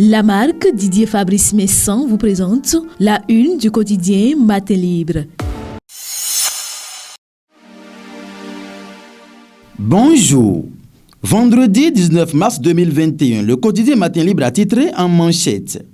La marque Didier Fabrice Messan vous présente la une du quotidien Matin Libre. Bonjour. Vendredi 19 mars 2021, le quotidien Matin Libre a titré en manchette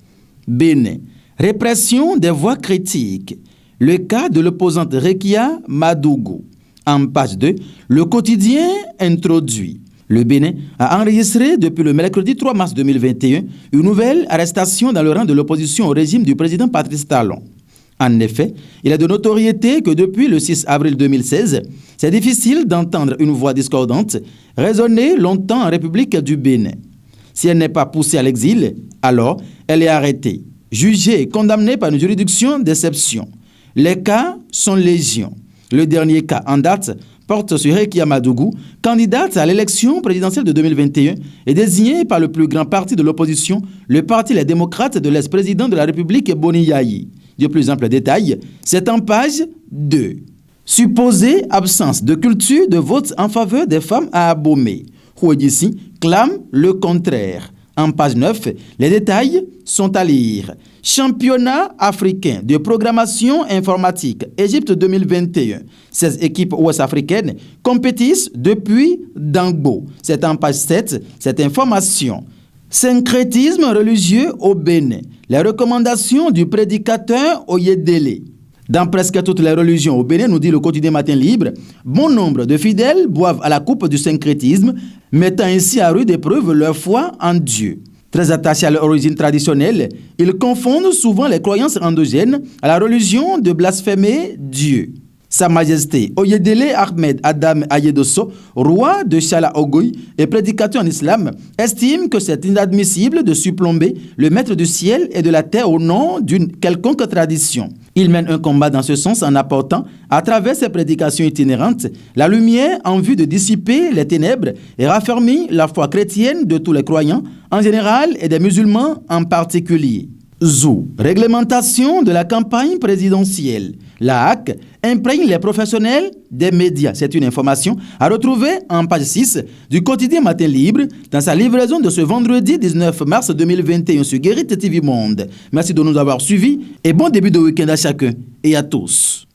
Bénin, répression des voix critiques. Le cas de l'opposante Rekia Madougou. En page 2, le quotidien introduit. Le Bénin a enregistré depuis le mercredi 3 mars 2021 une nouvelle arrestation dans le rang de l'opposition au régime du président Patrice Talon. En effet, il est de notoriété que depuis le 6 avril 2016, c'est difficile d'entendre une voix discordante résonner longtemps en République du Bénin. Si elle n'est pas poussée à l'exil, alors elle est arrêtée, jugée et condamnée par une juridiction d'exception. Les cas sont légion. Le dernier cas en date porte sur Rekia Madougou, candidate à l'élection présidentielle de 2021 et désignée par le plus grand parti de l'opposition, le Parti Les Démocrates de l'ex-président de la République Boni Yayi. De plus amples détails, c'est en page 2. Supposée absence de culture de vote en faveur des femmes à Abomey. Ouedissi clame le contraire. En page 9, les détails sont à lire. Championnat africain de programmation informatique Égypte 2021. 16 équipes ouest-africaines compétissent depuis Dangbo. C'est en page 7, cette information. Syncrétisme religieux au Bénin. Les recommandations du prédicateur Oyedele. Dans presque toutes les religions au Bénin, nous dit le quotidien Matin Libre, bon nombre de fidèles boivent à la coupe du syncrétisme, mettant ainsi à rude épreuve leur foi en Dieu. Très attachés à leur origine traditionnelle, ils confondent souvent les croyances endogènes à la religion de blasphémer Dieu. Sa Majesté Oyedele Ahmed Adam Ayedoso, roi de Chala Ogoy et prédicateur en islam, estime que c'est inadmissible de surplomber le maître du ciel et de la terre au nom d'une quelconque tradition. Il mène un combat dans ce sens en apportant, à travers ses prédications itinérantes, la lumière en vue de dissiper les ténèbres et raffermir la foi chrétienne de tous les croyants en général et des musulmans en particulier. Zou, réglementation de la campagne présidentielle. La HAC imprègne les professionnels des médias. C'est une information à retrouver en page 6 du quotidien Matin Libre dans sa livraison de ce vendredi 19 mars 2021 sur Guérite TV Monde. Merci de nous avoir suivis et bon début de week-end à chacun et à tous.